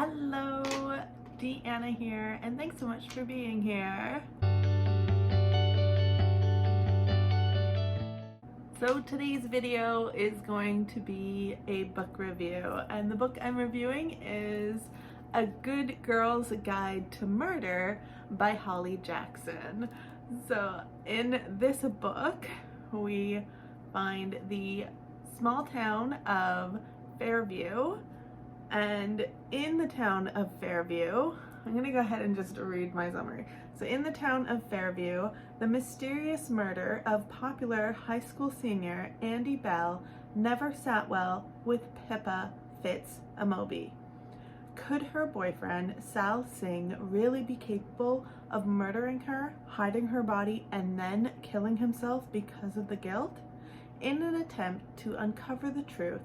Hello, Deanna here, and thanks so much for being here. So today's video is going to be a book review, and the book I'm reviewing is A Good Girl's Guide to Murder by Holly Jackson. So in this book, we find the small town of Fairview. And in the town of Fairview, I'm gonna go ahead and just read my summary. So in the town of Fairview, the mysterious murder of popular high school senior Andie Bell never sat well with Pippa Fitz-Amobi. Could her boyfriend, Sal Singh, really be capable of murdering her, hiding her body, and then killing himself because of the guilt? In an attempt to uncover the truth,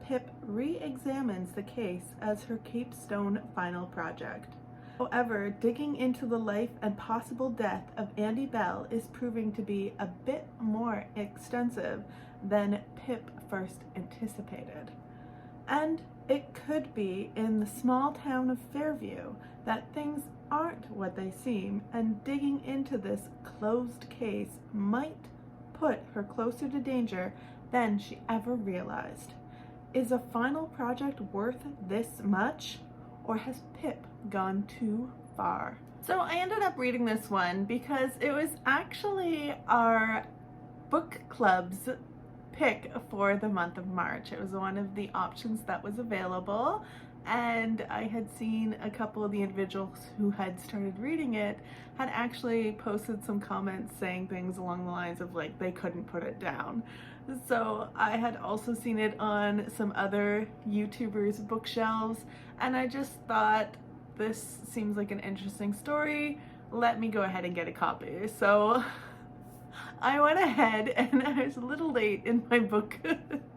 Pip re-examines the case as her Capestone final project. However, digging into the life and possible death of Andie Bell is proving to be a bit more extensive than Pip first anticipated. And it could be in the small town of Fairview that things aren't what they seem, and digging into this closed case might put her closer to danger than she ever realized. Is a final project worth this much, or has Pip gone too far? So I ended up reading this one because it was actually our book club's pick for the month of March. It was one of the options that was available, and I had seen a couple of the individuals who had started reading it had actually posted some comments saying things along the lines of like they couldn't put it down. So I had also seen it on some other YouTubers' bookshelves, and I just thought this seems like an interesting story. Let me go ahead and get a copy. So I went ahead, and I was a little late in my book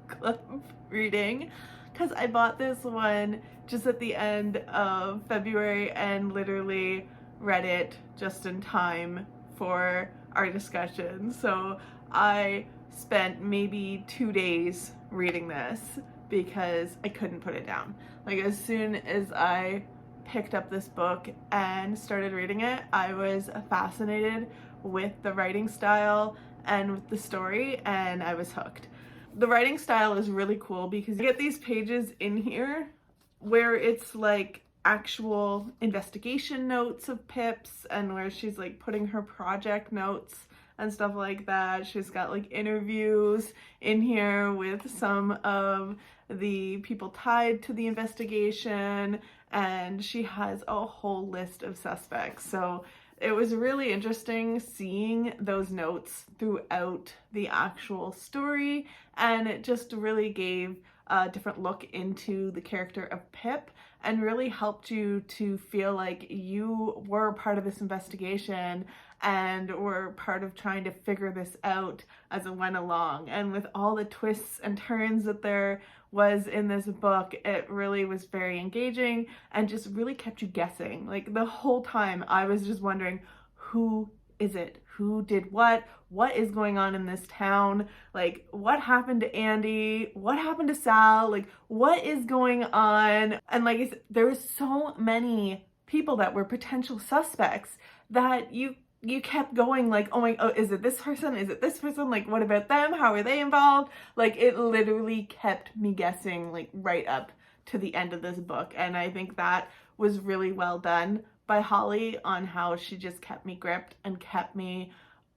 club reading because I bought this one just at the end of February and literally read it just in time for our discussion. So I spent maybe 2 days reading this because I couldn't put it down. Like, as soon as I picked up this book and started reading it, I was fascinated with the writing style and with the story, and I was hooked. The writing style is really cool because you get these pages in here where it's like actual investigation notes of Pip's, and where she's like putting her project notes and stuff like that. She's got like interviews in here with some of the people tied to the investigation, and she has a whole list of suspects. So it was really interesting seeing those notes throughout the actual story, and it just really gave a different look into the character of Pip and really helped you to feel like you were part of this investigation and were part of trying to figure this out as it went along. And with all the twists and turns that there was in this book, it really was very engaging and just really kept you guessing. Like, the whole time I was just wondering, who is it? Who did what? What is going on in this town? Like, what happened to Andie? What happened to Sal? Like, what is going on? And like I said, there were so many people that were potential suspects that you kept going like, oh, is it this person? Is it this person? Like, what about them? How are they involved? Like, it literally kept me guessing like right up to the end of this book. And I think that was really well done by Holly on how she just kept me gripped and kept me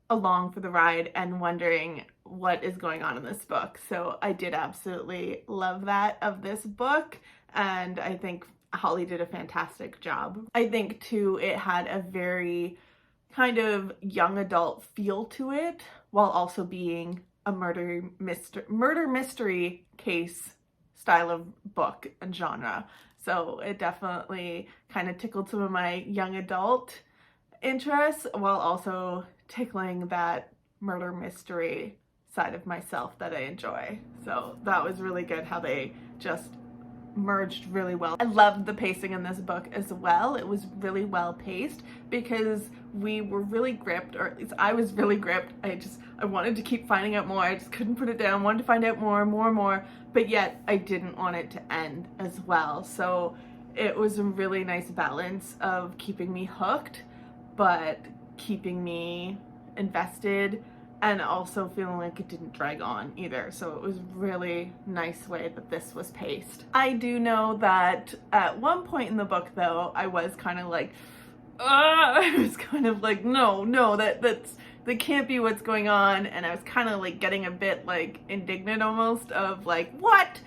along for the ride and wondering what is going on in this book. So I did absolutely love that of this book, and I think Holly did a fantastic job. I think too it had a very kind of young adult feel to it while also being a murder mystery case style of book and genre. So it definitely kind of tickled some of my young adult interests while also tickling that murder mystery side of myself that I enjoy. So that was really good how they just merged really well. I loved the pacing in this book as well. It was really well paced because we were really gripped, or at least I was really gripped. I wanted to keep finding out more. I just couldn't put it down. Wanted to find out more, but yet I didn't want it to end as well. So it was a really nice balance of keeping me hooked, but keeping me invested, and also feeling like it didn't drag on either. So it was really nice way that this was paced. I do know that at one point in the book though, I was kind of like, I was kind of like, no, that can't be what's going on. And I was kind of like getting a bit like indignant almost of like, what?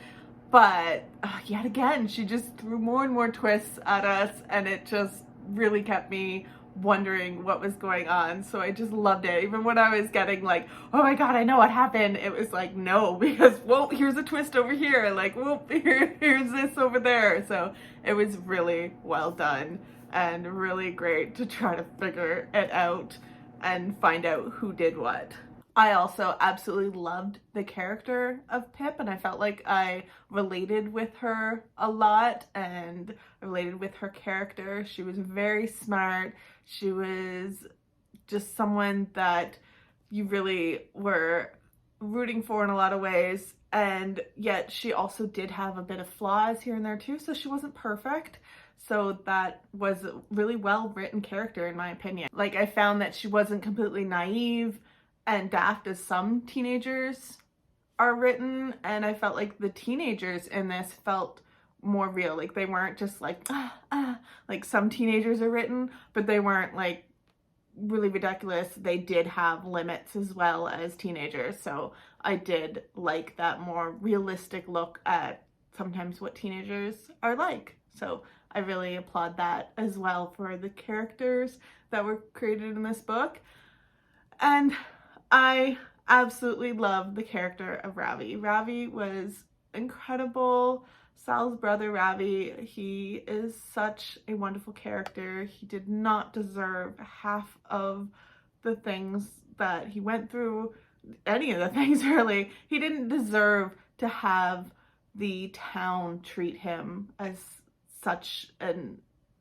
But yet again, she just threw more and more twists at us, and it just really kept me wondering what was going on. So I just loved it. Even when I was getting like, oh my god, I know what happened, it was like, no, because whoa, here's a twist over here, like whoop, here's this over there. So it was really well done and really great to try to figure it out and find out who did what. I also absolutely loved the character of Pip, and I felt like I related with her a lot and related with her character. She was very smart. She was just someone that you really were rooting for in a lot of ways, and yet she also did have a bit of flaws here and there too, so she wasn't perfect. So that was a really well written character in my opinion. Like, I found that she wasn't completely naive and daft as some teenagers are written, and I felt like the teenagers in this felt more real. Like, they weren't just like like some teenagers are written, but they weren't like really ridiculous. They did have limits as well as teenagers, so I did like that more realistic look at sometimes what teenagers are like. So I really applaud that as well for the characters that were created in this book. And I absolutely love the character of Ravi. Ravi was incredible. Sal's brother Ravi, he is such a wonderful character. He did not deserve half of the things that he went through, any of the things really. He didn't deserve to have the town treat him as such an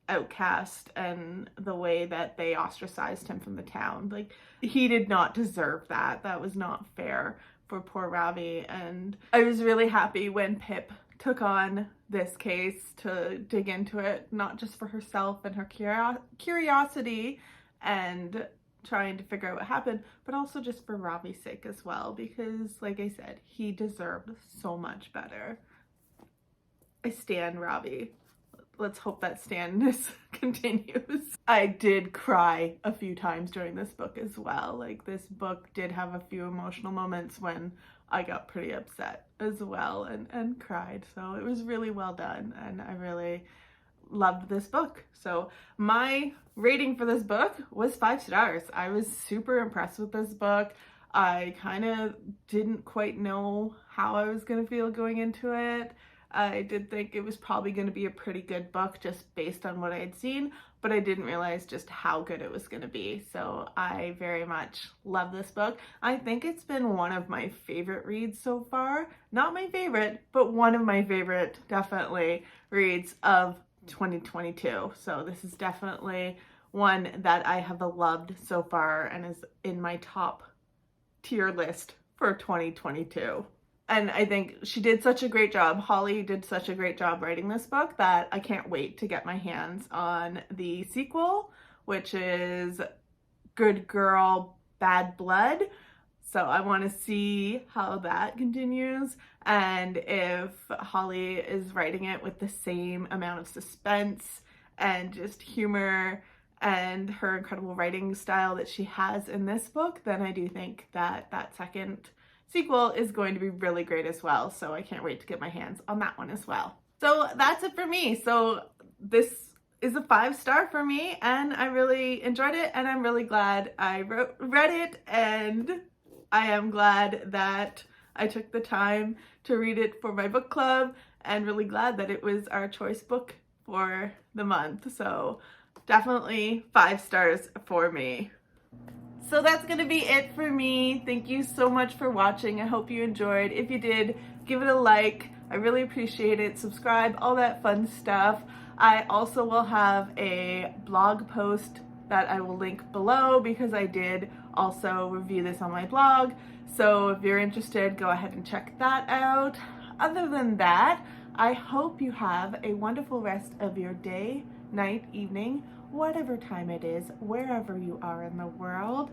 outcast, and the way that they ostracized him from the town. Like, he did not deserve that. That was not fair for poor Ravi. And I was really happy when Pip took on this case to dig into it, not just for herself and her curiosity and trying to figure out what happened, but also just for Ravi's sake as well, because like I said, he deserved so much better. I stan Ravi. Let's hope that standness continues. I did cry a few times during this book as well. Like, this book did have a few emotional moments when I got pretty upset as well and cried. So it was really well done, and I really loved this book. So my rating for this book was 5 stars. I was super impressed with this book. I kind of didn't quite know how I was going to feel going into it. I did think it was probably going to be a pretty good book just based on what I had seen, but I didn't realize just how good it was going to be. So I very much love this book. I think it's been one of my favorite reads so far. Not my favorite, but one of my favorite, definitely, reads of 2022. So this is definitely one that I have loved so far and is in my top tier list for 2022. And I think she did such a great job. Holly did such a great job writing this book that I can't wait to get my hands on the sequel, which is Good Girl, Bad Blood. So I want to see how that continues, and if Holly is writing it with the same amount of suspense and just humor and her incredible writing style that she has in this book, then I do think that that second sequel is going to be really great as well. So I can't wait to get my hands on that one as well. So that's it for me. So this is a 5-star for me, and I really enjoyed it, and I'm really glad I read it, and I am glad that I took the time to read it for my book club, and really glad that it was our choice book for the month. So definitely 5 stars for me. So that's going to be it for me. Thank you so much for watching. I hope you enjoyed. If you did, give it a like. I really appreciate it. Subscribe, all that fun stuff. I also will have a blog post that I will link below, because I did also review this on my blog. So if you're interested, go ahead and check that out. Other than that, I hope you have a wonderful rest of your day, night, evening, whatever time it is, wherever you are in the world.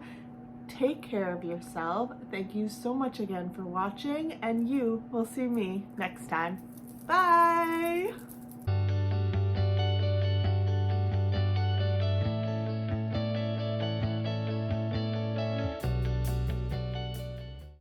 Take care of yourself. Thank you so much again for watching, and you will see me next time. Bye!